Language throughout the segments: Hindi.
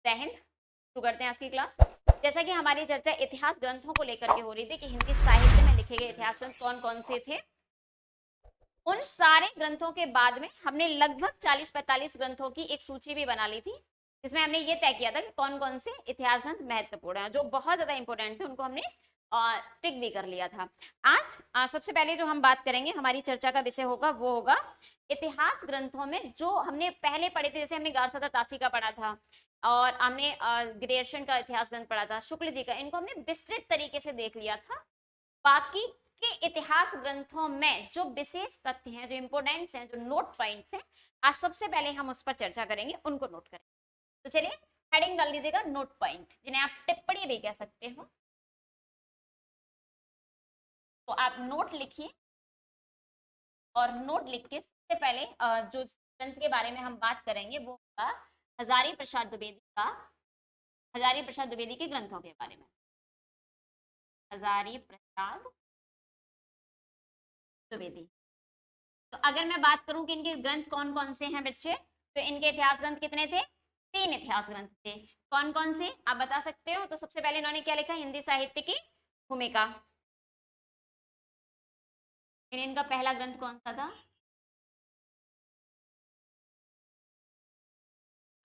जय हिंद। शुरू करते हैं आज की क्लास। जैसा कि हमारी चर्चा इतिहास ग्रंथों को लेकर के हो रही थी कि हिंदी साहित्य में लिखे गए इतिहास ग्रंथ कौन कौन से थे, उन सारे ग्रंथों के बाद में हमने लगभग 40-45 ग्रंथों की एक सूची भी बना ली थी, जिसमें हमने ये तय किया था कि कौन कौन से इतिहास ग्रंथ महत्वपूर्ण है, जो बहुत ज्यादा इंपॉर्टेंट थे, उनको हमने टिक भी कर लिया था। आज सबसे पहले जो हम बात करेंगे, हमारी चर्चा का विषय होगा, वो होगा इतिहास ग्रंथों में जो हमने पहले पढ़े थे। जैसे हमने गारसदा तासी का पढ़ा था और हमने ग्रेशन का इतिहास ग्रंथ पढ़ा था, शुक्ल जी का, इनको हमने विस्तृत तरीके से देख लिया था। बाकी के इतिहास ग्रंथों में जो विशेष तथ्य हैं, जो इंपोर्टेंट्स हैं, जो नोट पॉइंट्स हैं, आज सबसे पहले हम उस पर चर्चा करेंगे, उनको नोट करेंगे। तो चलिए हेडिंग डाल दीजिएगा नोट पॉइंट, जिन्हें आप टिप्पणी भी कह सकते हो। तो आप नोट लिखिए और नोट लिख के सबसे पहले जो ग्रंथ के बारे में हम बात करेंगे वो होगा हजारी प्रसाद द्विवेदी का, हजारी प्रसाद द्विवेदी के ग्रंथों के बारे में। हजारी प्रसाद द्विवेदी। तो अगर मैं बात करूं कि इनके ग्रंथ कौन कौन से हैं बच्चे, तो इनके इतिहास ग्रंथ कितने थे? 3 इतिहास ग्रंथ थे। कौन कौन से आप बता सकते हो? तो सबसे पहले इन्होंने क्या लिखा? हिंदी साहित्य की भूमिका। इनका पहला ग्रंथ कौन सा था?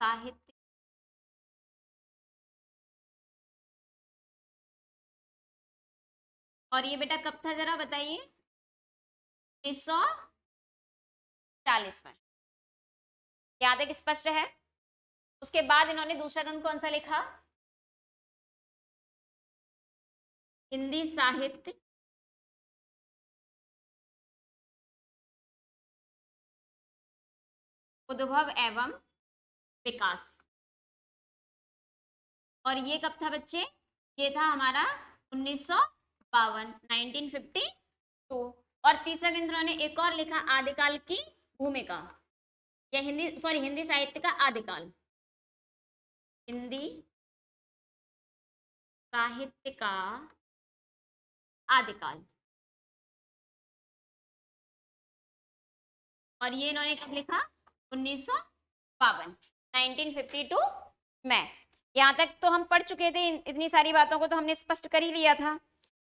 साहित्य। और ये बेटा कब था, जरा बताइए? 1940 में। यहाँ तक स्पष्ट है? उसके बाद इन्होंने दूसरा ग्रंथ कौन सा लिखा? हिंदी साहित्य उद्भव एवं विकास। और ये कब था बच्चे? ये था हमारा 1952, 1952। और तीसरा ग्रंथ उन्होंने एक और लिखा, आदिकाल की भूमिका, या हिंदी साहित्य का आदिकाल। हिंदी साहित्य का आदिकाल। और ये इन्होंने कब लिखा? 1952, 1952 में। यहाँ तक तो हम पढ़ चुके थे, इतनी सारी बातों को तो हमने स्पष्ट कर ही लिया था।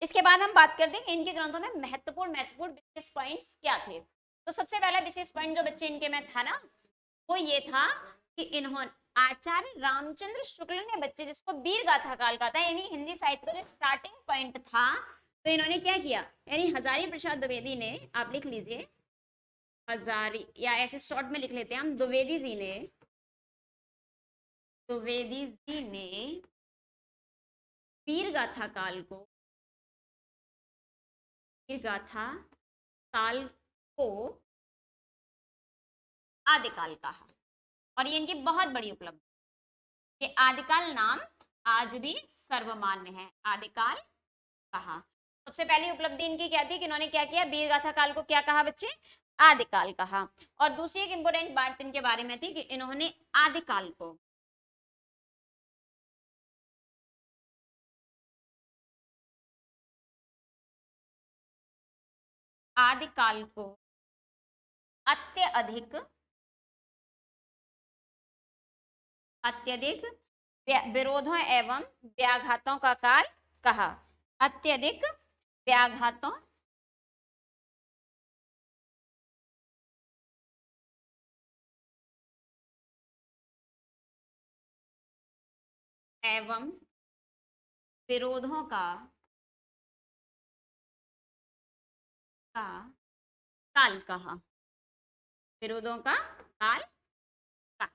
इसके बाद हम बात करते हैं इनके ग्रंथों में महत्वपूर्ण विशेष पॉइंट्स क्या थे। तो सबसे पहला विशेष पॉइंट जो बच्चे इनके में था ना, वो ये था कि इन्होंने आचार्य रामचंद्र शुक्ल ने बच्चे, जिसको वीर गाथा काल का था, यानी हिंदी साहित्य का जो स्टार्टिंग पॉइंट था, तो इन्होंने क्या किया, यानी हजारी प्रसाद द्विवेदी ने, आप लिख लीजिए हजारी, या ऐसे शॉर्ट में लिख लेते हैं हम, द्विवेदी जी ने वीर गाथा काल को, वीर गाथा काल को आदिकाल कहा। और ये इनकी बहुत बड़ी उपलब्धि, ये आदिकाल नाम आज भी सर्वमान्य है, आदिकाल कहा। सबसे पहली उपलब्धि इनकी क्या थी कि इन्होंने क्या किया, वीर गाथा काल को क्या कहा बच्चे? आदिकाल कहा। और दूसरी एक इंपॉर्टेंट बात इनके बारे में थी कि इन्होंने आदिकाल को, आदिकाल को अत्यधिक विरोधों एवं व्याघातों का काल कहा। अत्यधिक व्याघातों एवं विरोधों का काल कहा। विरोधों का काल कहा।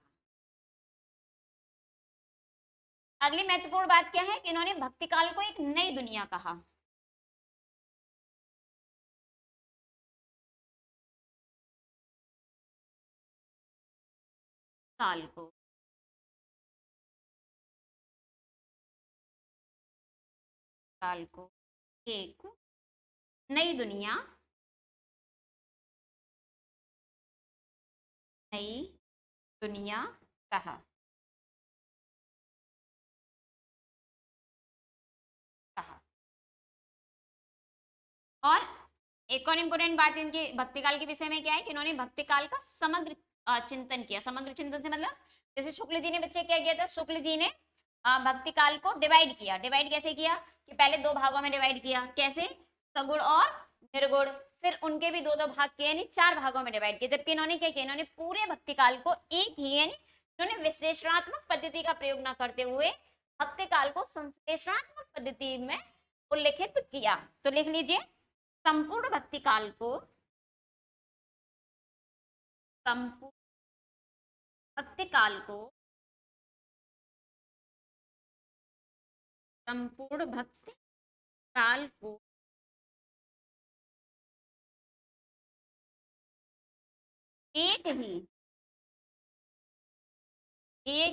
अगली महत्वपूर्ण बात क्या है कि इन्होंने भक्ति काल को एक नई दुनिया कहा। काल को एक नई दुनिया, नई दुनिया कहा। और एक और इंपोर्टेंट बात इनके भक्ति काल के विषय में क्या है कि इन्होंने भक्ति काल का समग्र चिंतन किया। समग्र चिंतन से मतलब जैसे शुक्ल जी ने बच्चे क्या किया था, शुक्ल जी ने भक्ति काल को डिवाइड किया। डिवाइड कैसे किया कि पहले 2 भागों में डिवाइड किया, कैसे, सगुण और निर्गुण। फिर उनके भी 2-2 भाग किए, यानी 4 भागों में डिवाइड किया। जबकि इन्होंने क्या किया, इन्होंने पूरे भक्ति काल को एक ही, यानी इन्होंने विश्लेषणात्मक पद्धति का प्रयोग न करते हुए भक्ति काल को संश्लेषणात्मक पद्धति में उल्लेखित किया। तो लिख लीजिए, संपूर्ण भक्ति काल को, संपूर्ण भक्ति काल को, संपूर्ण भक्ति काल को एक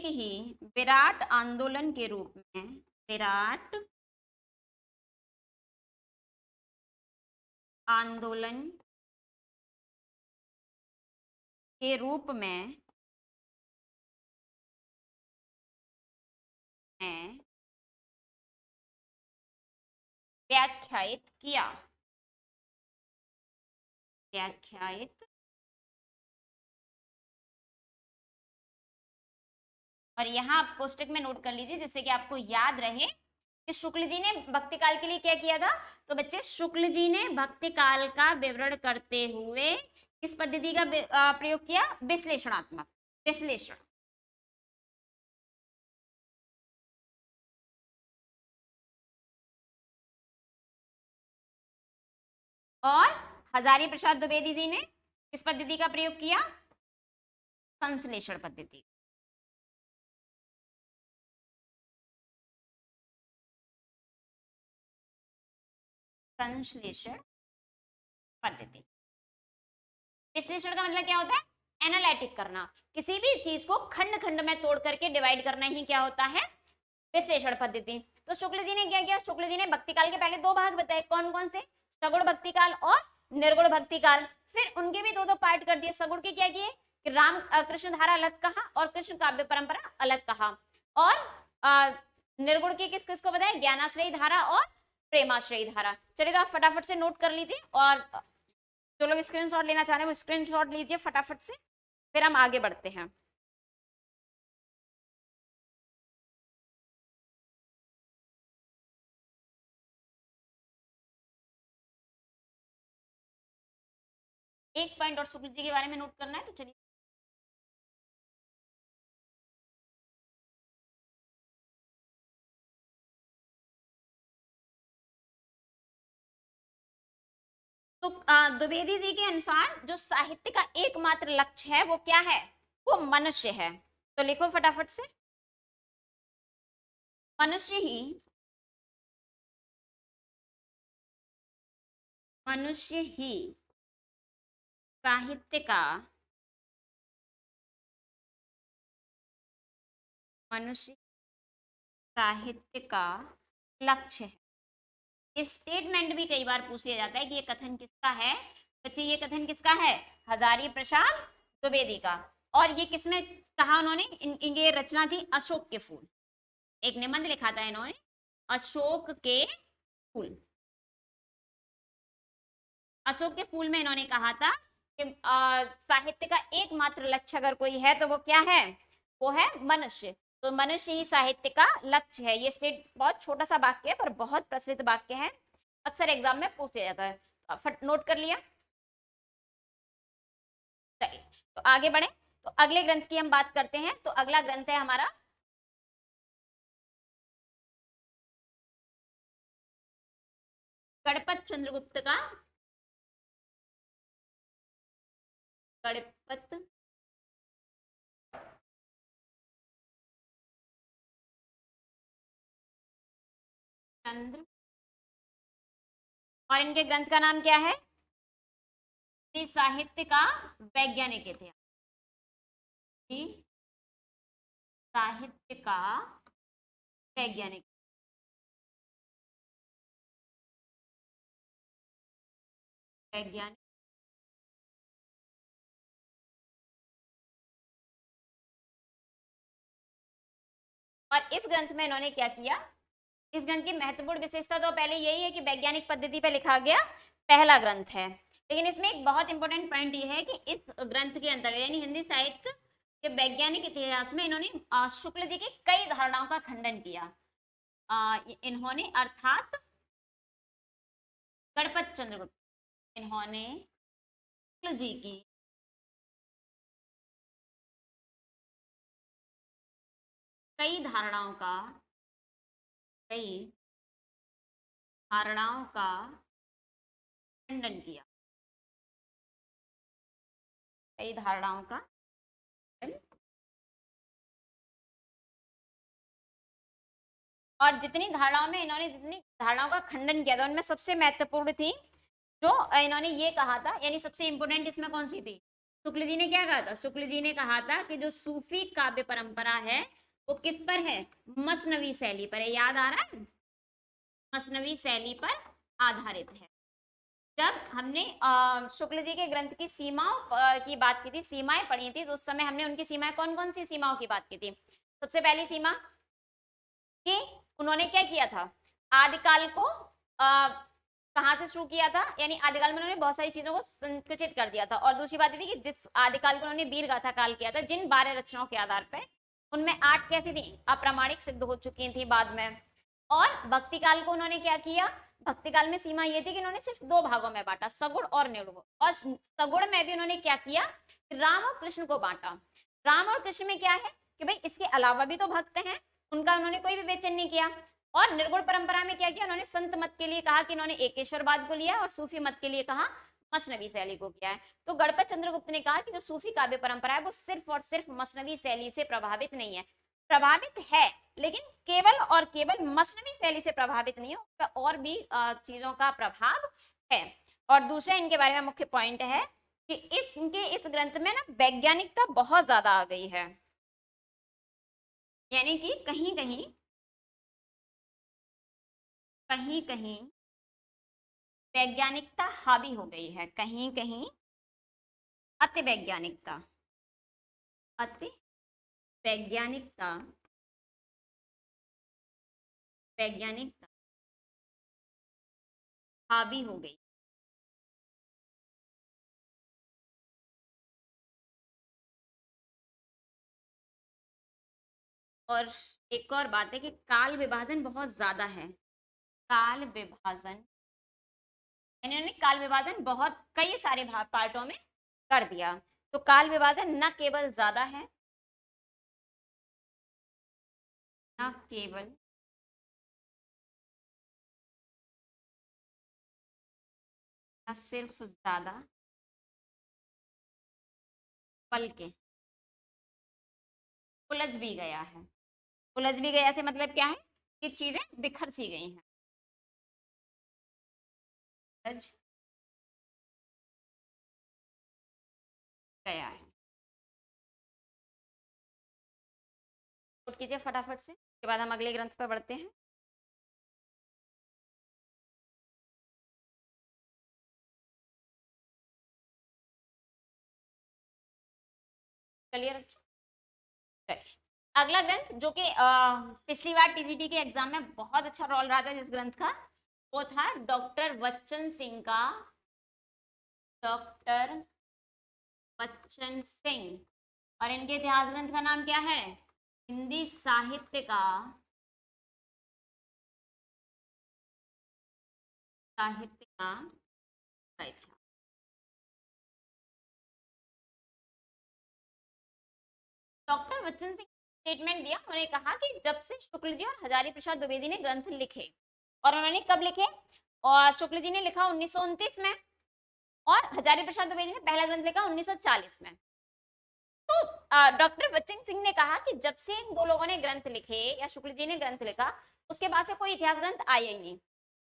ही विराट आंदोलन के रूप में, विराट आंदोलन के रूप में व्याख्यायित किया, व्याख्यायित। और यहाँ आप कोष्टक में नोट कर लीजिए जिससे कि आपको याद रहे कि शुक्ल जी ने भक्ति काल के लिए क्या किया था। तो बच्चे, शुक्ल जी ने भक्ति काल का विवरण करते हुए किस पद्धति का प्रयोग किया, विश्लेषणात्मक, विश्लेषण। और हजारी प्रसाद द्विवेदी जी ने किस पद्धति का प्रयोग किया, संश्लेषण पद्धति। संश्लेषण पद्धति। विश्लेषण का मतलब क्या होता है, एनालिटिक करना, किसी भी चीज को खंड खंड में तोड़ करके डिवाइड करना ही क्या होता है, विश्लेषण पद्धति। तो शुक्ल जी ने क्या किया, शुक्ल जी ने भक्ति काल के पहले 2 भाग बताए, कौन कौन से, सगुण भक्ति काल और निर्गुण भक्ति काल। फिर उनके भी 2-2 पार्ट कर दिए। सगुण के क्या किए कि राम कृष्ण धारा अलग कहा और कृष्ण काव्य परंपरा अलग कहा। और निर्गुण की किस किस को बताया, ज्ञानाश्रयी धारा और प्रेमाश्रयी धारा। चलिए तो आप फटाफट से नोट कर लीजिए, और जो लोग स्क्रीनशॉट लेना चाह रहे हैं वो स्क्रीनशॉट लीजिए फटाफट से, फिर हम आगे बढ़ते हैं। एक पॉइंट और शुक्ल जी के बारे में नोट करना है, तो चलिए। तो द्विवेदी जी के अनुसार जो साहित्य का एकमात्र लक्ष्य है वो क्या है, वो मनुष्य है। तो लिखो फटाफट से, मनुष्य ही, मनुष्य ही साहित्य का, मनुष्य साहित्य का लक्ष्य है। ये स्टेटमेंट भी कई बार पूछा जाता है कि ये कथन किसका है। बच्चे, ये कथन किसका है, हजारी प्रसाद द्विवेदी का। और ये किसने कहा, उन्होंने, इनकी रचना थी अशोक के फूल, एक निबंध लिखा था इन्होंने, अशोक के फूल। अशोक के फूल में इन्होंने कहा था कि साहित्य का एकमात्र लक्ष्य अगर कोई है तो वो क्या है, वो है मनुष्य। तो मनुष्य ही साहित्य का लक्ष्य है। ये स्टेट बहुत छोटा सा वाक्य है पर बहुत प्रचलित वाक्य है, अक्सर एग्जाम में पूछा जाता है। नोट कर लिया। चलिए तो आगे बढ़े, तो अगले ग्रंथ की हम बात करते हैं। तो अगला ग्रंथ है हमारा गणपत चंद्रगुप्त का, गणपत चंद्र, और इनके ग्रंथ का नाम क्या है, साहित्य का वैज्ञानिक इतिहास, साहित्य का वैज्ञानिक, वैज्ञानिक। और इस ग्रंथ में इन्होंने क्या किया, इस ग्रंथ की महत्वपूर्ण विशेषता तो पहले यही है कि वैज्ञानिक पद्धति पर लिखा गया पहला ग्रंथ है। लेकिन इसमें एक बहुत इंपॉर्टेंट पॉइंट ये है कि इस ग्रंथ के अंतर्गत, यानी हिंदी साहित्य कि वैज्ञानिक इतिहास में इन्होंने शुक्ल जी की कई धारणाओं का खंडन किया। इन्होंने अर्थात गणपत चंद्रगुप्त इन्होंने शुक्ल जी की कई धारणाओं का खंडन किया। कई धारणाओं का और जितनी धारणाओं में इन्होंने जितनी धारणाओं का खंडन किया था उनमें सबसे महत्वपूर्ण थी जो इन्होंने ये कहा था, यानी सबसे इंपोर्टेंट इसमें कौन सी थी? शुक्ल जी ने क्या कहा था? शुक्ल जी ने कहा था कि जो सूफी काव्य परंपरा है वो किस पर है? मसनवी शैली पर है। याद आ रहा है? मसनवी शैली पर आधारित है। जब हमने शुक्ल जी के ग्रंथ की सीमाओं की बात की थी, सीमाएं पढ़ी थी, तो उस समय हमने उनकी सीमाएं कौन कौन सी सीमाओं की बात की थी? सबसे पहली सीमा कि उन्होंने क्या किया था? आदिकाल को कहां से शुरू किया था? यानी आदिकाल में उन्होंने बहुत सारी चीजों को संकुचित कर दिया था। और दूसरी बात थी कि जिस आदिकाल को उन्होंने वीर गाथा काल किया था, जिन 12 रचनाओं के आधार पर, उनमें 8 कैसी थी? अप्रामाणिक सिद्ध हो चुकी थी बाद में। और भक्ति काल को उन्होंने क्या किया? भक्ति काल में सीमा ये थी कि उन्होंने सिर्फ 2 भागों में बांटा, सगुण और निर्गुण। और सगुण में भी उन्होंने क्या किया? राम और कृष्ण को बांटा। राम और कृष्ण में क्या है कि भाई इसके अलावा भी तो भक्त हैं, उनका उन्होंने कोई विवेचन नहीं किया। और निर्गुण परंपरा में क्या किया? उन्होंने संत मत के लिए कहा कि इन्होंने एकेश्वरवाद को लिया, और सूफी मत के लिए कहा मसनवी शैली को किया है। तो गणपत चंद्रगुप्त ने कहा कि जो सूफी काव्य परंपरा है वो सिर्फ और सिर्फ मसनवी शैली से प्रभावित नहीं है, प्रभावित है लेकिन केवल और केवल मसनवी शैली से प्रभावित नहीं है, उसका और भी चीजों का प्रभाव है। और दूसरा इनके बारे में मुख्य पॉइंट है कि इस ग्रंथ में ना वैज्ञानिकता बहुत ज्यादा आ गई है, यानी कि कहीं कहीं वैज्ञानिकता हावी हो गई है, कहीं कहीं अति वैज्ञानिकता हावी हो गई। और एक और बात है कि काल विभाजन बहुत ज्यादा है। काल विभाजन, इन्होंने काल विभाजन बहुत कई सारे पार्टों में कर दिया। तो काल विभाजन न केवल ज्यादा है, न केवल न सिर्फ ज्यादा, बल्कि उलझ भी गया है। उलझ भी गया से मतलब क्या है कि चीजें बिखर सी गई हैं। उलझ गया है। नोट कीजिए फटाफट से, उसके बाद हम अगले ग्रंथ पर बढ़ते हैं। क्लियर? अगला ग्रंथ जो कि पिछली बार टीजीटी के एग्जाम में बहुत अच्छा रोल रहा था जिस ग्रंथ का, वो था डॉक्टर बच्चन सिंह का, डॉक्टर बच्चन सिंह। और इनके इतिहास ग्रंथ का नाम क्या है? हिंदी साहित्य का इतिहास। डॉक्टर बच्चन सिंह स्टेटमेंट दिया, उन्होंने कहा कि जब से शुक्ल जी और हजारी प्रसाद द्विवेदी ने ग्रंथ लिखे, और उन्होंने कब लिखे? और शुक्ल जी ने लिखा 1929 में, और हजारी प्रसाद द्विवेदी ने पहला ग्रंथ लिखा 1940 में। तो डॉक्टर बच्चन सिंह ने कहा कि जब से इन दो लोगों ने ग्रंथ लिखे या शुक्ल जी ने ग्रंथ लिखा, उसके बाद से कोई इतिहास ग्रंथ आया ही नहीं।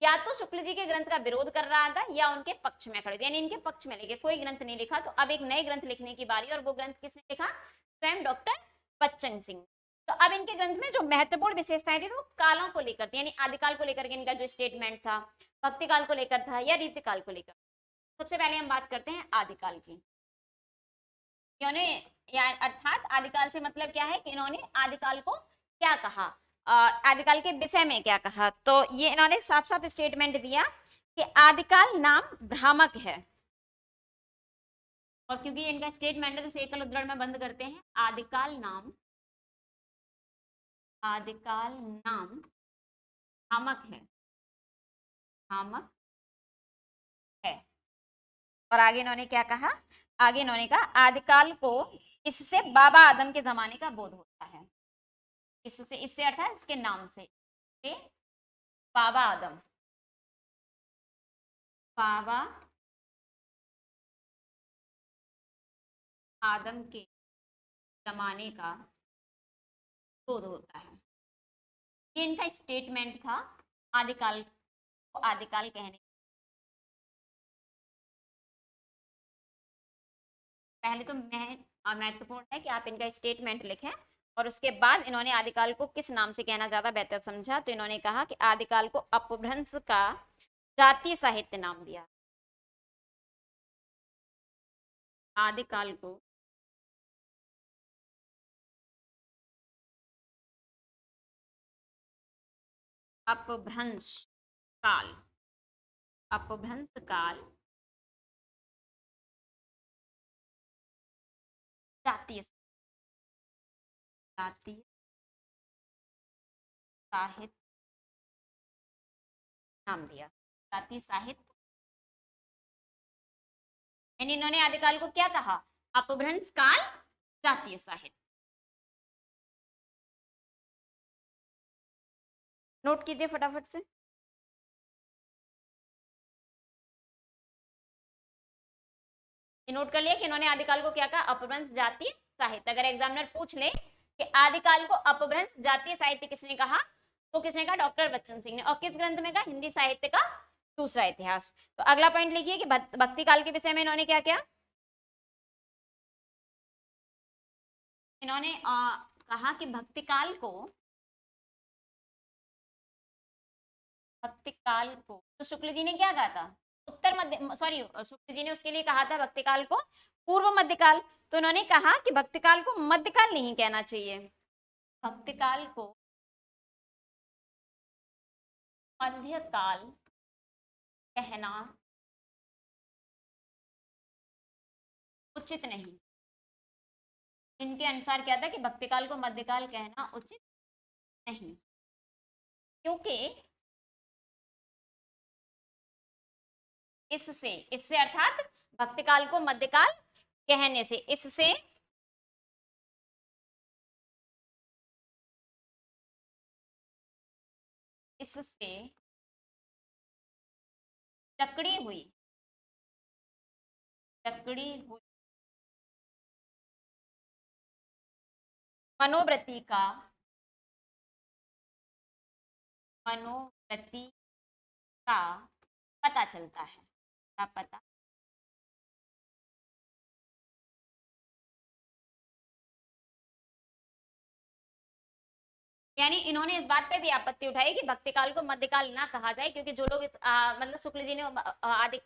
या तो शुक्ल जी के ग्रंथ का विरोध कर रहा था या उनके पक्ष में खड़े थे, यानी इनके पक्ष में लिखे, कोई ग्रंथ नहीं लिखा। तो अब एक नए ग्रंथ लिखने की बारी, और वो ग्रंथ किसने लिखा? स्वयं डॉक्टर बच्चन सिंह। तो अब इनके ग्रंथ में जो महत्वपूर्ण विशेषताएं थी वो कालों को लेकर थी, यानी आदिकाल को लेकर के इनका जो स्टेटमेंट था, भक्ति काल को लेकर था या रीतिकाल को लेकर। सबसे पहले हम बात करते हैं आदिकाल की। अर्थात आदिकाल से मतलब क्या है कि इन्होंने आदिकाल को क्या कहा, आदिकाल के विषय में क्या कहा। तो ये इन्होंने साफ साफ स्टेटमेंट दिया कि आदिकाल नाम भ्रामक है, और क्योंकि इनका स्टेटमेंट है तो एकल उद्धरण में बंद करते हैं। आदिकाल नाम भ्रामक है, भ्रामक है। और आगे इन्होंने क्या कहा, आगे इन्होंने कहा आदिकाल को इससे बाबा आदम के जमाने का बोध होता है। इससे अर्थात इसके नाम से बाबा आदम, बाबा आदम के जमाने का बोध होता है। ये इनका स्टेटमेंट था आदिकाल को आदिकाल कहने। पहले तो महत्वपूर्ण है कि आप इनका स्टेटमेंट लिखें और उसके बाद इन्होंने आदिकाल को किस नाम से कहना ज्यादा बेहतर समझा, तो इन्होंने कहा कि आदिकाल को अपभ्रंश का जातीय साहित्य नाम दिया। आदिकाल को अपभ्रंश काल, अपभ्रंश काल जातीय साहित्य नाम दिया। जातीय साहित्य, यानी इन्होंने आदिकाल को क्या कहा, अपभ्रंश काल जातीय साहित्य। नोट कीजिए फटाफट से। नोट कर लिया कि इन्होंने आदिकाल को क्या कहा, अपभ्रंश जातीय साहित्य। अगर एग्जामिनर पूछ ले कि आदिकाल को अपभ्रंश जातीय साहित्य किसने कहा, तो किसने कहा, डॉक्टर बच्चन सिंह ने। और किस ग्रंथ में कहा, हिंदी साहित्य का दूसरा इतिहास। तो अगला पॉइंट लिखिए कि भक्ति काल के विषय में इन्होंने क्या किया, इन्होंने कहा कि भक्ति काल को तो शुक्ल जी ने क्या कहा था, उत्तर मध्य, सॉरी शुक्ल जी ने उसके लिए कहा था भक्ति काल को पूर्व मध्यकाल। तो उन्होंने कहा कि भक्ति काल को मध्यकाल नहीं कहना चाहिए, भक्ति काल को मध्यकाल कहना उचित नहीं। इनके अनुसार क्या था कि भक्ति काल को मध्यकाल कहना उचित नहीं, क्योंकि इससे अर्थात भक्ति काल को मध्यकाल कहने से, इससे जकड़ी हुई मनोवृत्ति का पता चलता है, क्या पता, यानी इन्होंने इस बात पे भी आपत्ति उठाई कि भक्ति काल को मध्यकाल ना कहा जाए, क्योंकि जो लोग मतलब शुक्ल जी ने आदि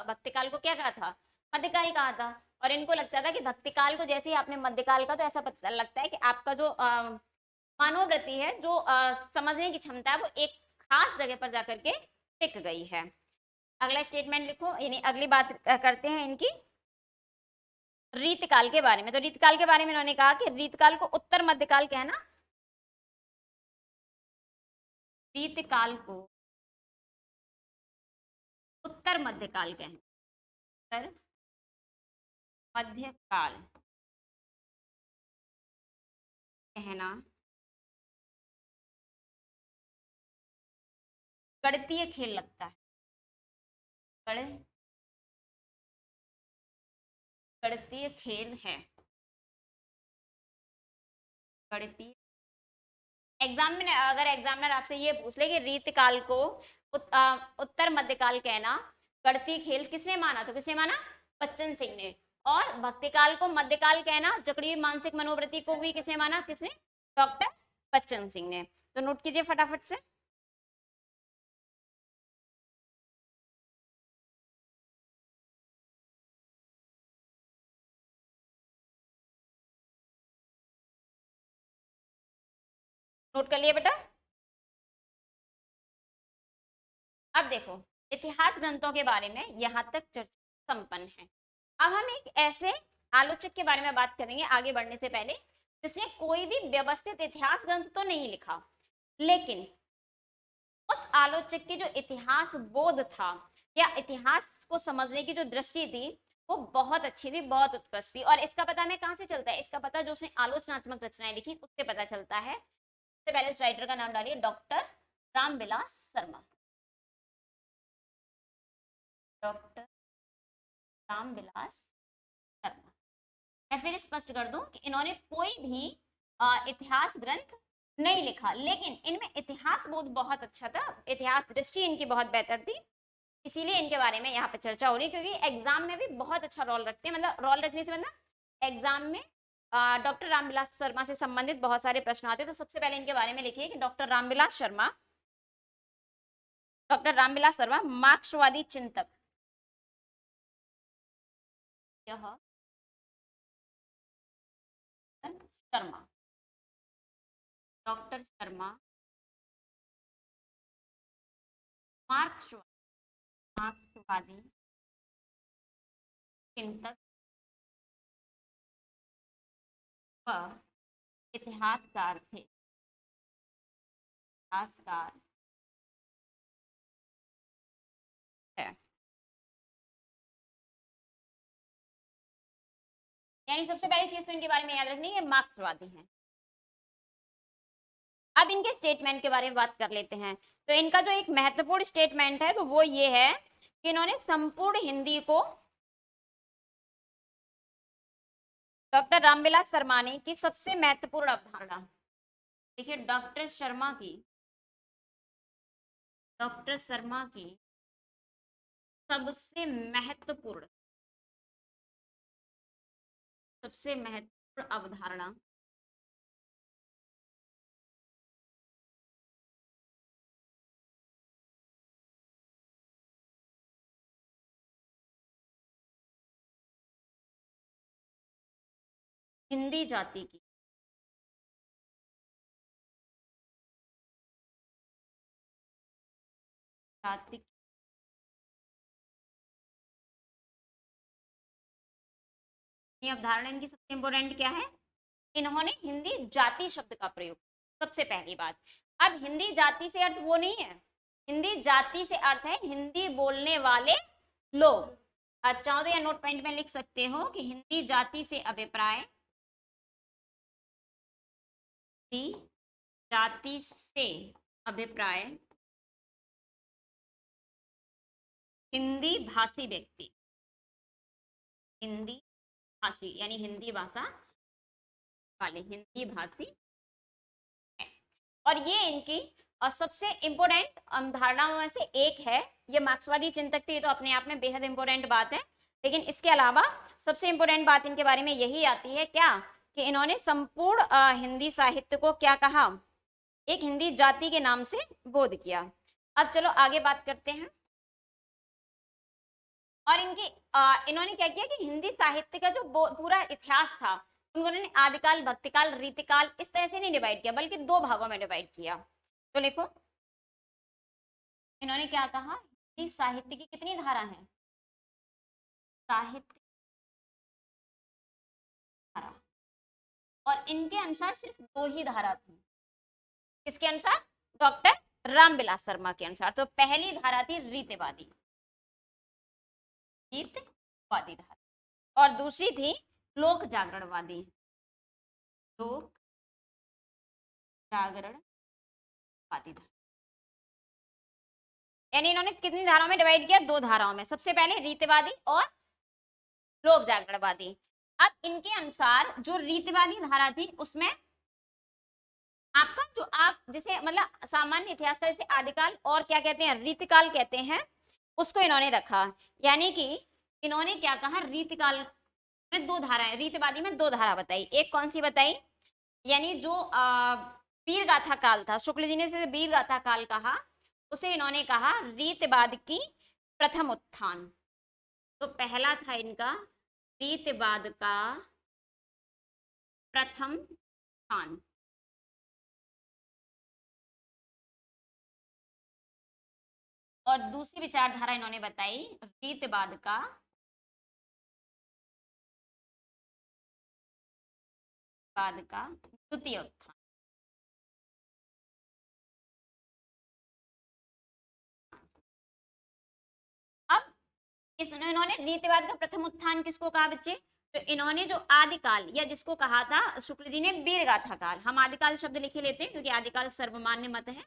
भक्ति काल को क्या कहा था, मध्यकाल कहा था। और इनको लगता था कि भक्ति काल को जैसे ही आपने मध्यकाल का, तो ऐसा पता लगता है कि आपका जो मनोवृत्ति है, जो समझने की क्षमता है, वो एक खास जगह पर जाकर के टिक गई है। अगला स्टेटमेंट लिखो, यानी अगली बात करते हैं इनकी रीतकाल के बारे में। तो रीतकाल के बारे में इन्होंने कहा कि रीतकाल को उत्तर मध्यकाल कहना, रीतकाल को उत्तर मध्यकाल कहना, उत्तर मध्यकाल कहना गणितीय खेल लगता है, गणितीय खेल है, गणितीय। एग्जाम में अगर एग्जामिनर आपसे ये पूछ ले कि रीतकाल को उत्तर मध्यकाल कहना गणितीय खेल किसने माना, तो किसने माना, बच्चन सिंह ने। और भक्तिकाल को मध्यकाल कहना जकड़ी मानसिक मनोवृत्ति को भी किसने माना, किसने, डॉक्टर बच्चन सिंह ने। तो नोट कीजिए फटाफट से। नोट कर लिए बेटा। अब देखो इतिहास ग्रंथों के बारे में यहाँ तक चर्चा संपन्न है। अब हम एक ऐसे आलोचक के बारे में बात करेंगे आगे बढ़ने से पहले, जिसने कोई भी व्यवस्थित इतिहास ग्रंथ तो नहीं लिखा, लेकिन उस आलोचक की जो इतिहास बोध था या इतिहास को समझने की जो दृष्टि थी वो बहुत अच्छी थी, बहुत उत्कृष्ट थी। और इसका पता हमें कहां से चलता है? इसका पता जो उसने आलोचनात्मक रचनाएं लिखी उससे पता चलता है। सबसे पहले इस राइटर का नाम डालिए, डॉक्टर रामविलास शर्मा। डॉक्टर रामविलास शर्मा। मैं फिर स्पष्ट कर दूं कि इन्होंने कोई भी इतिहास ग्रंथ नहीं लिखा, लेकिन इनमें इतिहास बोध बहुत अच्छा था, इतिहास दृष्टि इनकी बहुत बेहतर थी, इसीलिए इनके बारे में यहाँ पे चर्चा हो रही है। क्योंकि एग्जाम में भी बहुत अच्छा रोल रखते हैं, मतलब रोल रखने से मतलब एग्जाम में डॉक्टर रामविलास शर्मा से संबंधित बहुत सारे प्रश्न आते हैं। तो सबसे पहले इनके बारे में लिखिए कि डॉक्टर रामविलास शर्मा, डॉक्टर रामविलास शर्मा मार्क्सवादी चिंतक। यह शर्मा, डॉक्टर शर्मा मार्क्सवादी चिंतक व इतिहासकार थे। इतिहासकार है, यानी सबसे पहली चीज तो इनके बारे में याद रखनी है, मार्क्सवादी है। अब इनके स्टेटमेंट के बारे में बात कर लेते हैं। तो इनका जो एक महत्वपूर्ण स्टेटमेंट है तो वो ये है कि इन्होंने संपूर्ण हिंदी को, डॉक्टर रामविलास शर्मा ने की सबसे महत्वपूर्ण अवधारणा, देखिए डॉक्टर शर्मा की सबसे महत्वपूर्ण अवधारणा हिंदी जाति की जाति की अवधारणा इनकी सबसे इंपॉर्टेंट क्या है? इन्होंने हिंदी जाति शब्द का प्रयोग, सबसे पहली बात। अब हिंदी जाति से अर्थ वो नहीं है, हिंदी जाति से अर्थ है हिंदी बोलने वाले लोग। चाहो तो या नोट पॉइंट में लिख सकते हो कि हिंदी जाति से अभिप्राय, हिंदी जाति से अभिप्राय हिंदी भाषी व्यक्ति, हिंदी भाषी यानी हिंदी भाषा वाले, हिंदी भाषी है। और ये इनकी सबसे इंपोर्टेंट अवधारणाओं में से एक है। ये मार्क्सवादी चिंतक थे, तो अपने आप में बेहद इंपॉर्टेंट बात है। लेकिन इसके अलावा सबसे इंपॉर्टेंट बात इनके बारे में यही आती है क्या, कि इन्होंने संपूर्ण हिंदी साहित्य को क्या कहा, एक हिंदी जाति के नाम से बोध किया। अब चलो आगे बात करते हैं। और इन्होंने क्या किया कि हिंदी साहित्य का जो पूरा इतिहास था उन्होंने आदिकाल, भक्तिकाल, रीतिकाल इस तरह से नहीं डिवाइड किया, बल्कि दो भागों में डिवाइड किया। तो लिखो, इन्होंने क्या कहा कि साहित्य की कितनी धारा है? साहित्य धारा। और इनके अनुसार सिर्फ दो ही धारा थी। किसके अनुसार? डॉक्टर रामविलास शर्मा के अनुसार। तो पहली धारा थी रीतिवादी, रीतवादी धारा, और दूसरी थी लोक जागरणवादी, लोक जागरणवादी धारा। यानी इन्होंने कितनी धाराओं में डिवाइड किया? दो धाराओं में। सबसे पहले रीतिवादी और लोक जागरणवादी। अब इनके अनुसार जो रीतिवादी धारा थी उसमें आपका जो आप जैसे मतलब सामान्य इतिहास का जैसे आदिकाल और क्या कहते हैं, रीतिकाल कहते हैं, उसको इन्होंने रखा। यानी कि इन्होंने क्या कहा, रीतिकाल में दो धाराएं, रीतिवादी में दो धारा बताई। एक कौन सी बताई? यानी जो वीर गाथा काल था, शुक्ल जी ने से वीर गाथा काल कहा, उसे इन्होंने कहा रीतवाद की प्रथम उत्थान। तो पहला था इनका रीतवाद का प्रथम उत्थान। और दूसरी विचारधारा इन्होंने बताई रीतवाद का बाद का द्वितीय उत्थान। अब इन्होंने रीतिवाद का प्रथम उत्थान किसको कहा बच्चे? तो इन्होंने जो आदिकाल या जिसको कहा था शुक्ल जी ने वीरगाथा काल, हम आदिकाल शब्द लिखे लेते हैं क्योंकि आदिकाल सर्वमान्य मत है।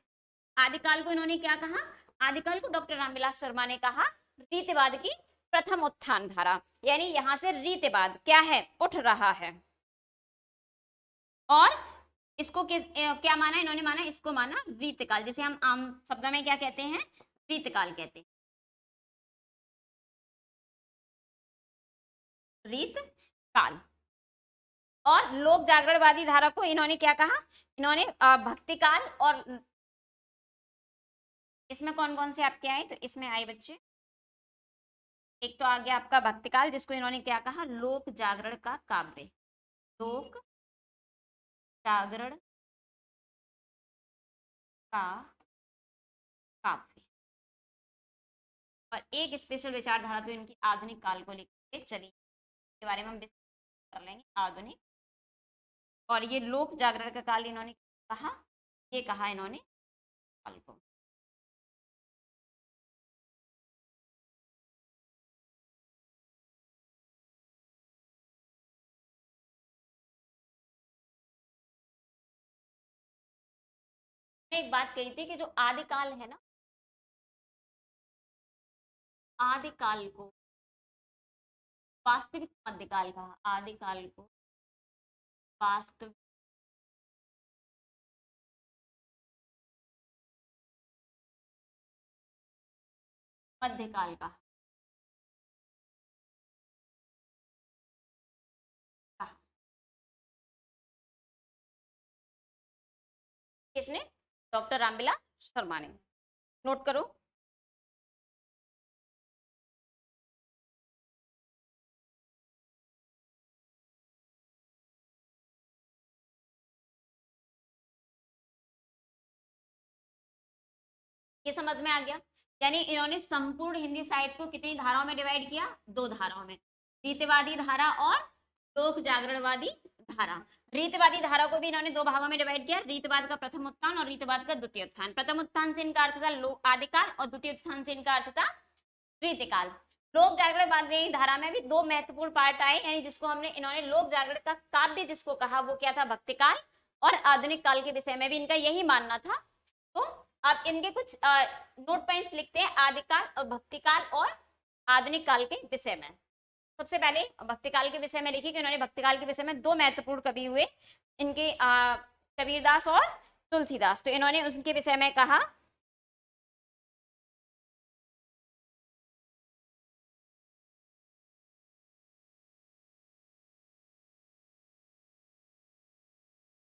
आदिकाल को इन्होंने क्या कहा? आदिकाल को डॉक्टर रामविलास शर्मा ने कहा रीतिवाद की प्रथम उत्थान धारा, यानी यहां से रीतिवाद क्या है? उठ रहा है। और इसको क्या माना इन्होंने? माना इसको माना रीतकाल, जिसे हम आम शब्द में क्या कहते हैं? रीतकाल कहते हैं। रीत काल। और लोक जागरणवादी धारा को इन्होंने क्या कहा? इन्होंने भक्ति काल। और इसमें कौन कौन से आपके आए? तो इसमें आए बच्चे, एक तो आ गया आपका भक्ति काल, जिसको इन्होंने क्या कहा? लोक जागरण का काव्य। लोक जागरण का काव्य। और एक स्पेशल विचारधारा तो इनकी आधुनिक काल को लेकर चली, के बारे में हम डिस्कस कर लेंगे। आधुनिक और ये लोक जागरण का काल इन्होंने कहा, ये कहा इन्होंने काल को। एक बात कही थी कि जो आदिकाल है ना, आदिकाल को वास्तविक मध्यकाल कहा। आदिकाल को वास्तविक मध्यकाल कहा। किसने? डॉक्टर रामविलास शर्मा ने। नोट करो। ये समझ में आ गया? यानी इन्होंने संपूर्ण हिंदी साहित्य को कितनी धाराओं में डिवाइड किया? 2 धाराओं में, रीतिवादी धारा और लोक जागरणवादी धारा। रीतिवादी धारा को भी इन्होंने 2 भागों में डिवाइड किया, रीतिवाद का प्रथम उत्थान और रीतिवाद का द्वितीय उत्थान। प्रथम उत्थान से इनका अर्थ था लोक आदिकाल और द्वितीय उत्थान से इनका अर्थ था रीतिकाल। लोक जागरणवादी धारा में भी 2 महत्वपूर्ण पार्ट आए, यानी जिसको हमने इन्होंने लोक जागरण का काव्य जिसको कहा वो क्या था? भक्तिकाल। और आधुनिक काल के विषय में भी इनका यही मानना था। तो आप इनके कुछ नोट पॉइंट्स लिखते हैं आदिकाल और भक्तिकाल और आधुनिक काल के विषय में। सबसे पहले भक्तिकाल के विषय में लिखिए कि उन्होंने भक्तिकाल के विषय में 2 महत्वपूर्ण कवि हुए इनके, कबीरदास और तुलसीदास। तो इन्होंने उनके विषय में कहा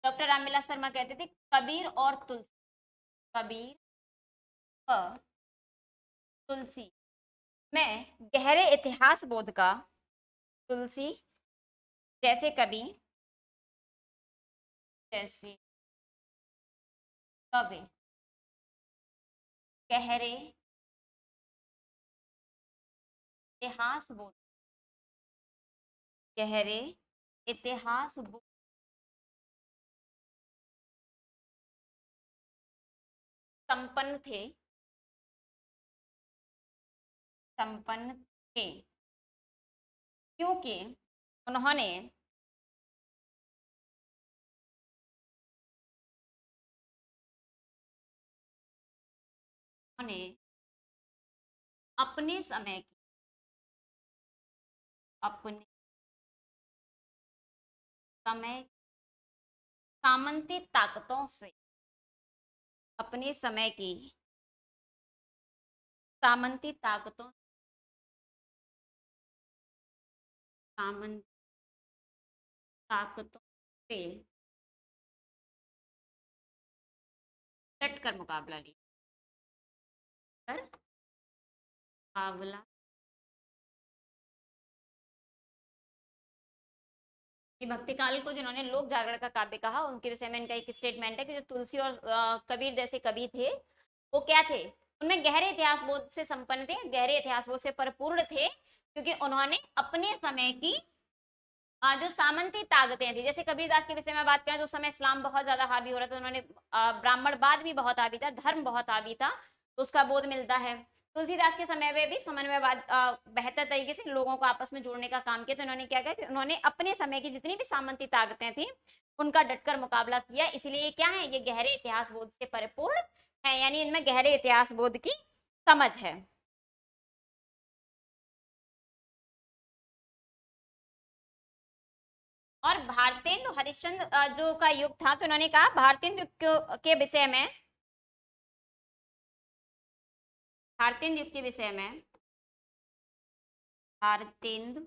डॉक्टर रामविलास शर्मा कहते थे कबीर और तुलसी, कबीर व तुलसी में गहरे इतिहास बोध का, तुलसी जैसे कवि, जैसे कवि गहरे इतिहास बोध, गहरे इतिहास बोध संपन्न थे, संपन्न थे, क्योंकि उन्होंने अपने समय की, अपने समय सामंती ताकतों से, अपने समय की सामंती ताकतों, सामंती ताकतों से डट कर मुकाबला लिया, कर मुकाबला। ये भक्ति काल को जिन्होंने लोक जागरण का काव्य कहा उनके विषय में इनका एक स्टेटमेंट है कि जो तुलसी और कबीर जैसे कवि थे वो क्या थे? उनमें गहरे इतिहास बोध से संपन्न थे, गहरे इतिहास बोध से परिपूर्ण थे, क्योंकि उन्होंने अपने समय की जो सामंती ताकतें थी, जैसे कबीरदास के विषय में बात करें तो उस समय इस्लाम बहुत ज्यादा हावी हो रहा था, उन्होंने ब्राह्मणवाद भी बहुत हावी था, धर्म बहुत हावी था, तो उसका बोध मिलता है। तुलसीदास के समय में भी समन्वयवाद बेहतर तरीके से लोगों को आपस में जोड़ने का काम किया, तो इन्होंने क्या किया कि उन्होंने अपने समय की जितनी भी सामंती ताकतें थी उनका डटकर मुकाबला किया। इसलिए ये क्या है, ये गहरे इतिहास बोध से परिपूर्ण है, यानी इनमें गहरे इतिहास बोध की समझ है। और भारतेंदु हरिश्चंद्र जो का युग था, तो उन्होंने कहा भारतेंदु के विषय में, भारतेंदु युग के विषय में, भारतेंदु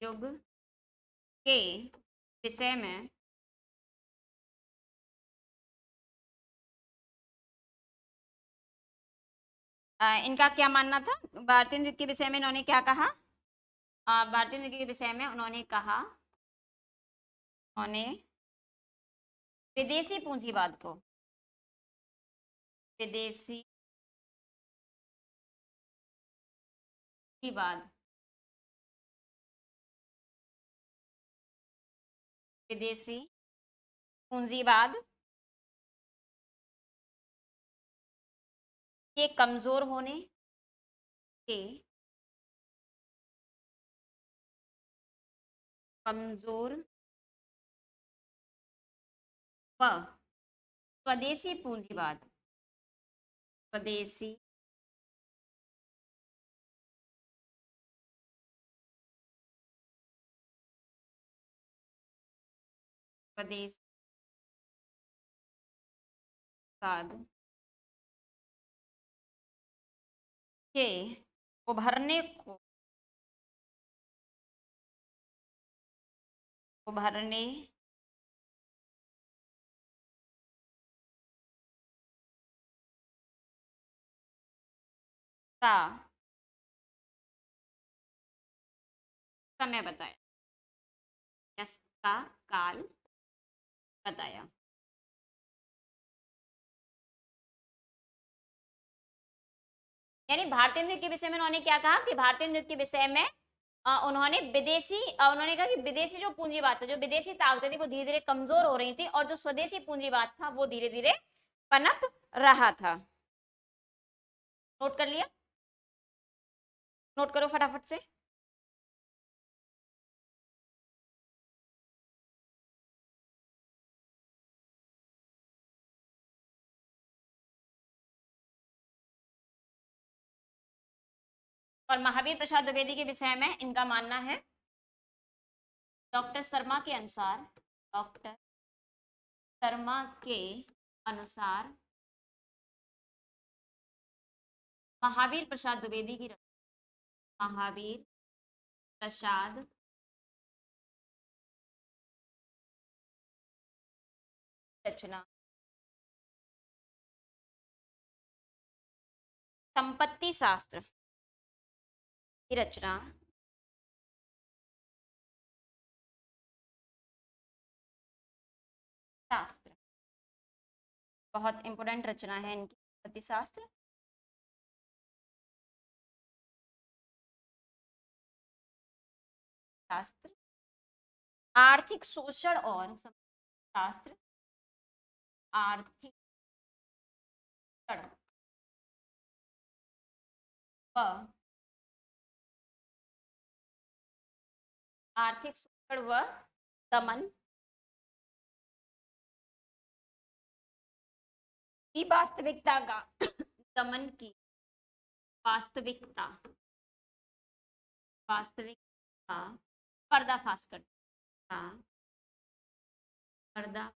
युग के विषय में इनका क्या मानना था, भारतेंदु युग के विषय में इन्होंने क्या कहा, भारतेंदु युग के विषय में उन्होंने कहा, उन्होंने विदेशी पूंजीवाद को, विदेशी पूंजीवाद, विदेशी पूंजीवाद के कमजोर होने के, कमजोर व स्वदेशी पूंजीवाद, स्वदेशी स्वदेश वाद के उभरने को, उभरने का समय बताया, इसका काल बताया। यानी भारतीय नृत्य के विषय में उन्होंने क्या कहा कि भारतीय नृत्य के विषय में उन्होंने विदेशी उन्होंने कहा कि विदेशी जो पूंजीवाद था, जो विदेशी ताकतें थी वो धीरे धीरे कमजोर हो रही थी, और जो स्वदेशी पूंजीवाद था वो धीरे धीरे पनप रहा था। नोट कर लिया, नोट करो फटाफट से। और महावीर प्रसाद द्विवेदी के विषय में इनका मानना है, डॉक्टर शर्मा के अनुसार, डॉक्टर शर्मा के अनुसार महावीर प्रसाद द्विवेदी की रचना, महावीर प्रसाद रचना संपत्ति शास्त्र की रचना, शास्त्र बहुत इंपोर्टेंट रचना है इनकी, संपत्ति शास्त्र। शास्त्र आर्थिक शोषण और शास्त्र आर्थिक शोषण व आर्थिक शोषण व दमन की वास्तविकता का दमन की वास्तविकता, वास्तविकता पर्दाफाश करता, पर्दा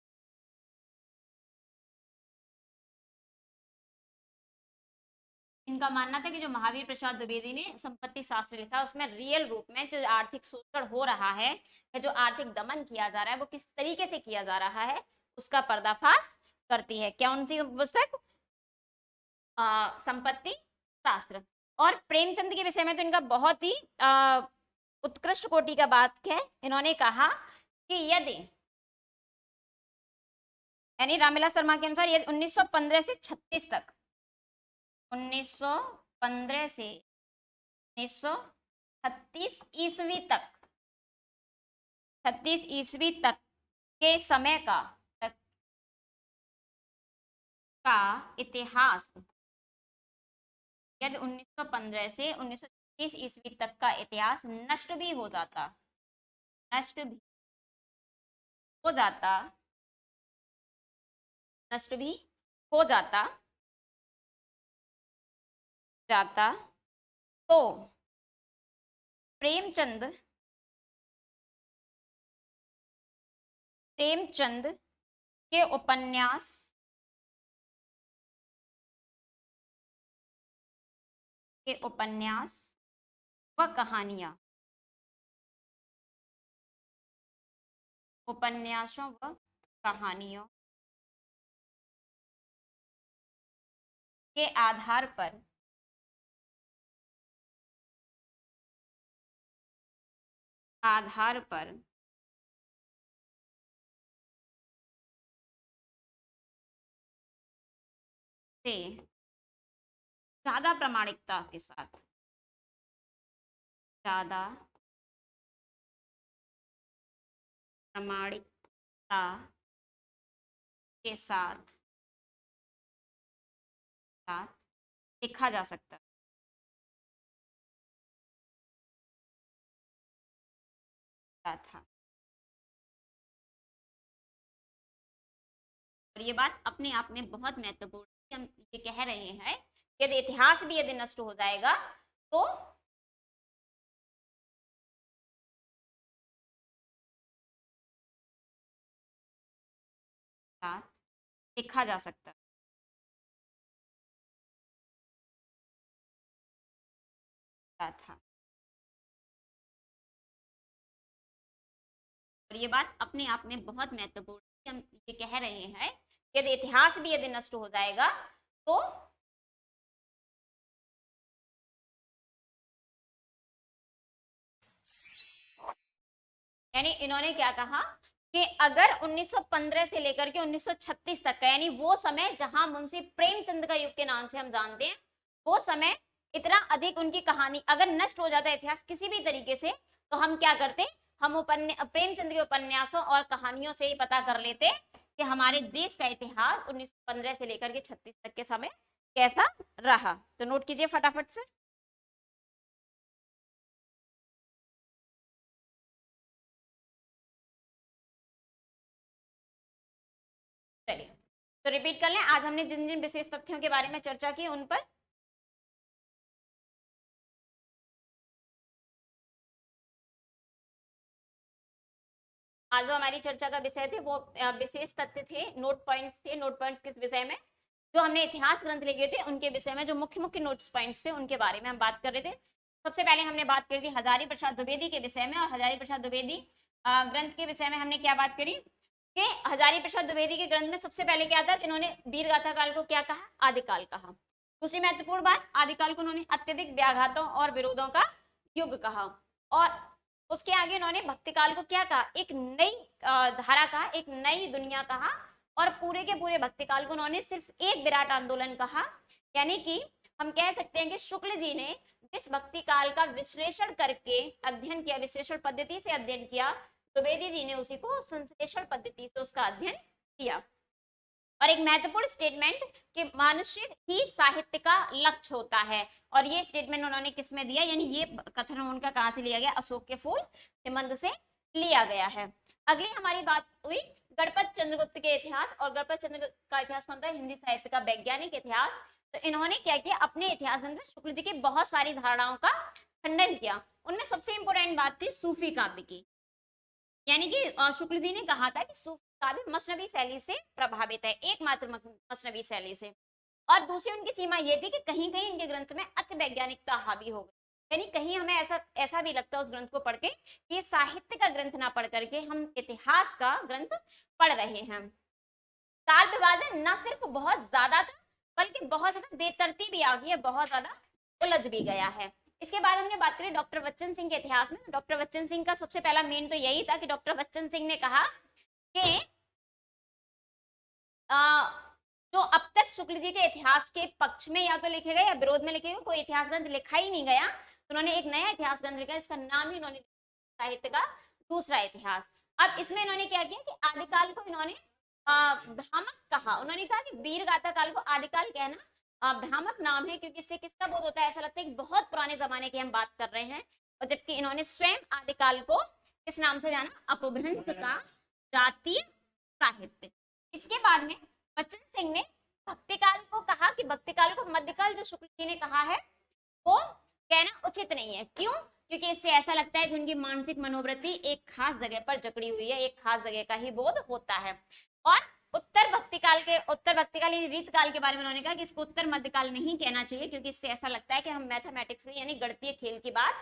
इनका मानना था कि जो महावीर प्रसाद द्विवेदी ने संपत्ति शास्त्र लिखा उसमें रियल रूप में जो आर्थिक शोषण हो रहा है या जो आर्थिक दमन किया जा रहा है वो किस तरीके से किया जा रहा है उसका पर्दाफाश करती है। कौन सी पुस्तक, संपत्ति शास्त्र। और प्रेमचंद के विषय में तो इनका बहुत ही उत्कृष्ट कोटि का बात है। इन्होंने कहा कि यदि, यानी रामविलास शर्मा के अनुसार यदि 1915 से 36 तक, 1915 से 1936 36 ईस्वी तक, 36 ईस्वी तक के समय का इतिहास, यदि 1915 से 1936 ईस्वी तक का इतिहास नष्ट भी हो जाता, नष्ट भी हो जाता, नष्ट भी हो जाता जाता तो प्रेमचंद प्रेमचंद के उपन्यास व कहानियां, उपन्यासों व कहानियों के आधार पर से ज्यादा प्रामाणिकता के साथ, ज्यादा प्रामाणिकता के साथ लिखा जा सकता था। और ये बात अपने आप में बहुत महत्वपूर्ण है। हम ये कह रहे हैं कि यदि इतिहास भी यदि नष्ट हो जाएगा तो लिखा जा सकता था। और ये बात अपने आप में बहुत महत्वपूर्ण है। हम ये कह रहे हैं कि यदि इतिहास भी यदि नष्ट हो जाएगा तो यानी इन्होंने क्या कहा कि अगर 1915 से लेकर के 1936 तक का, यानी वो समय जहां मुंशी प्रेमचंद का युग के नाम से हम जानते हैं, वो समय इतना अधिक उनकी कहानी अगर नष्ट हो जाता है इतिहास किसी भी तरीके से, तो हम क्या करते, हम प्रेमचंद के उपन्यासों और कहानियों से ही पता कर लेते कि हमारे देश का इतिहास 1915 से लेकर के 36 तक के समय कैसा रहा। तो नोट कीजिए फटाफट से। चलिए तो रिपीट कर लें, आज हमने जिन जिन विशेष तथ्यों के बारे में चर्चा की उन पर। आज जो हमारी चर्चा का विषय थे वो विशेष तथ्य थे, नोट पॉइंट्स थे। नोट पॉइंट्स किस विषय में, जो हमने इतिहास ग्रंथ लिखे थे उनके विषय में जो मुख्य मुख्य नोट्स पॉइंट्स थे उनके बारे में हम बात कर रहे थे। सबसे पहले हमने बात करी थी हजारी प्रसाद द्विवेदी के विषय में, और हजारी प्रसाद द्विवेदी ग्रंथ के विषय में हमने क्या बात करी कि हजारी प्रसाद द्विवेदी के ग्रंथ में सबसे पहले क्या था, इन्होंने वीर गाथा काल को क्या कहा, आदिकाल कहा। दूसरी महत्वपूर्ण बात, आदिकाल को उन्होंने अत्यधिक व्याघातों और विरोधों का युग कहा। और उसके आगे उन्होंने भक्ति काल को क्या कहा, एक नई धारा कहा, एक नई दुनिया कहा। और पूरे के पूरे भक्ति काल को उन्होंने सिर्फ एक विराट आंदोलन कहा। यानी कि हम कह सकते हैं कि शुक्ल जी ने जिस भक्ति काल का विश्लेषण करके अध्ययन किया, विश्लेषण पद्धति से अध्ययन किया, द्विवेदी जी ने उसी को संश्लेषण पद्धति से उसका अध्ययन किया। और एक महत्वपूर्ण स्टेटमेंट कि मनुष्य ही साहित्य का लक्ष्य होता है, और ये स्टेटमेंट उन्होंने किस में दिया, यानी ये कथन उनका कहां से लिया गया, अशोक के फूल निबंध से लिया गया है। अगली हमारी बात हुई गणपत चंद्रगुप्त के इतिहास, और गणपत चंद्रगुप्त का इतिहास कौन था, हिंदी साहित्य का वैज्ञानिक इतिहास। तो इन्होंने क्या किया, अपने इतिहास ग्रंथ में शुक्ल जी की बहुत सारी धारणाओं का खंडन किया। उनमें सबसे इंपोर्टेंट बात थी सूफी काव्य की, यानी कि शुक्ल जी ने कहा था कि सूफी काव्य मसनवी शैली से प्रभावित है, एकमात्र मसनवी शैली से। और दूसरी उनकी सीमा यह थी कि कहीं कहीं इनके ग्रंथ में अति वैज्ञानिकता हावी हो गई, यानी कहीं हमें ऐसा भी लगता है उस ग्रंथ को पढ़ के कि साहित्य का ग्रंथ ना पढ़ करके हम इतिहास का ग्रंथ पढ़ रहे हैं। काल विभाजन न सिर्फ बहुत ज्यादा था बल्कि बहुत ज्यादा बेतरतीबी आ गई है, बहुत ज्यादा उलझ भी गया है। इसके बाद हमने बात करी डॉक्टर बच्चन सिंह के इतिहास में। डॉक्टर बच्चन सिंह का सबसे पहला मेन तो यही था कि डॉक्टर बच्चन सिंह ने कहा कि जो अब तक शुक्ल जी के इतिहास के पक्ष में या तो लिखे गए या विरोध में लिखे गए कोई इतिहास ग्रंथ लिखा ही नहीं गया, तो उन्होंने एक नया इतिहास ग्रंथ लिखा, इसका नाम ही इन्होंने साहित्य का दूसरा इतिहास। अब इसमें इन्होंने क्या किया कि आदिकाल को इन्होंने भ्रामक कहा। उन्होंने कहा कि वीर गाथा काल को आदिकाल कहना भ्रामक नाम है, क्योंकि इससे किसका बोध होता है, ऐसा लगता है कि बहुत पुराने जमाने की हम बात कर रहे हैं। और जबकि इन्होंने स्वयं आदिकाल को किस नाम से जाना, अपभ्रंश का जातीय साहित्य। इसके बाद में बच्चन सिंह ने भक्तिकाल को कहा कि भक्तिकाल को मध्यकाल जो शुक्ल जी ने कहा है वो कहना उचित नहीं है। क्यों? क्योंकि इससे ऐसा लगता है कि उनकी मानसिक मनोवृत्ति एक खास जगह पर जकड़ी हुई है, एक खास जगह का ही बोध होता है। और उत्तर भक्तिकाल यानी रीतकाल के बारे में उन्होंने कहा कि इसको उत्तर मध्यकाल नहीं कहना चाहिए, क्योंकि इससे ऐसा लगता है कि हम मैथमेटिक्स में यानी गणितीय खेल की बात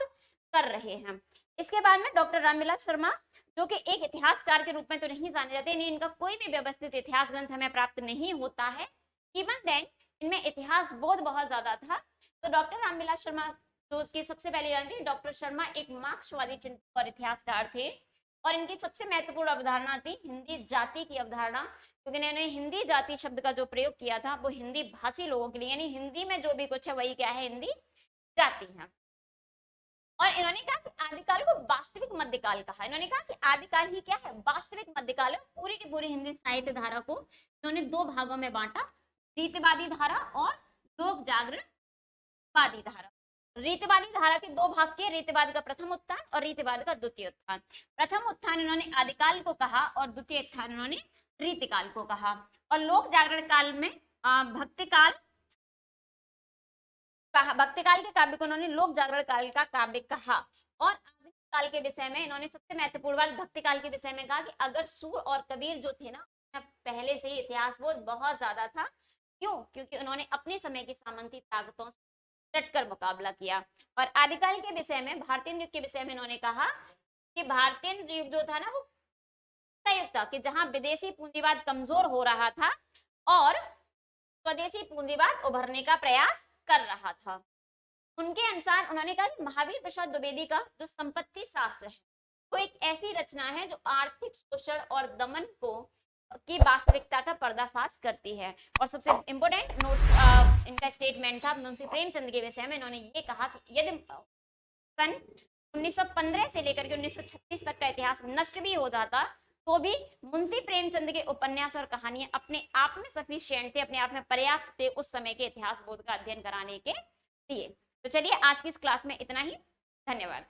कर रहे हैं। इसके बाद में डॉक्टर रामविलास शर्मा, जो कि एक इतिहासकार के रूप में तो नहीं जाने जाते, इनका कोई भी व्यवस्थित इतिहास ग्रंथ हमें प्राप्त नहीं होता है, इवन देन इनमें इतिहास बोध बहुत ज्यादा था। तो डॉक्टर रामविलास शर्मा जो उसकी सबसे पहले जानते हैं, डॉक्टर शर्मा एक मार्क्सवादी चिंतक और इतिहासकार थे, और इनकी सबसे महत्वपूर्ण अवधारणा थी हिंदी जाति की अवधारणा, क्योंकि इन्होंने हिंदी जाति शब्द का जो प्रयोग किया था वो हिंदी भाषी लोगों के लिए, यानी हिंदी में जो भी कुछ है वही क्या है, हिंदी जाति है। और इन्होंने कहा कि आदिकाल को वास्तविक मध्यकाल कहा। इन्होंने कहा कि आदिकाल ही क्या है, वास्तविक मध्यकाल है। पूरी की पूरी हिंदी साहित्य धारा को इन्होंने दो भागों में बांटा, रीतिवादी धारा और लोक जागरणवादी धारा। रीतिवादी धारा के दो भाग किए, रीतिवाद का प्रथम उत्थान और रीतिवाद का द्वितीय उत्थान। प्रथम उत्थान इन्होंने आदिकाल को कहा और द्वितीय उत्थान इन्होंने रीतिकाल को कहा। और लोक जागरण काल में भक्तिकाल के काव्य को उन्होंने लोक जागरण काल का काव्य कहा। और आधुनिक काल के विषय में इन्होंने सबसे महत्वपूर्ण बात भक्ति काल के विषय में कहा कि अगर सूर और कबीर जो थे ना, पहले से ही इतिहास बोध बहुत ज्यादा था। क्यों? क्योंकि उन्होंने अपने समय की सामंती ताकतों से डटकर मुकाबला किया। और आदिकाल के विषय में, भारतीय युग के विषय में इन्होंने कहा कि भारतीय युग जो था ना वो युग था कि जहां विदेशी पूंजीवाद कमजोर हो रहा था और स्वदेशी पूंजीवाद उभरने का प्रयास कर रहा था। उनके अनुसार उन्होंने कहा कि महावीर प्रसाद द्विवेदी का जो संपत्ति शास्त्र है वो एक ऐसी रचना है जो आर्थिक शोषण और दमन को की वास्तविकता का पर्दाफाश करती है। और सबसे इंपोर्टेंट नोट इनका स्टेटमेंट था मुंशी प्रेमचंद के विषय में। इन्होंने ये कहा कि यदि सन 1915 से लेकर के 1936 तक का इतिहास नष्ट भी हो जाता तो भी मुंशी प्रेमचंद के उपन्यास और कहानियां अपने आप में सफिशिएंट थे, अपने आप में पर्याप्त थे उस समय के इतिहास बोध का अध्ययन कराने के लिए। तो चलिए आज की इस क्लास में इतना ही। धन्यवाद।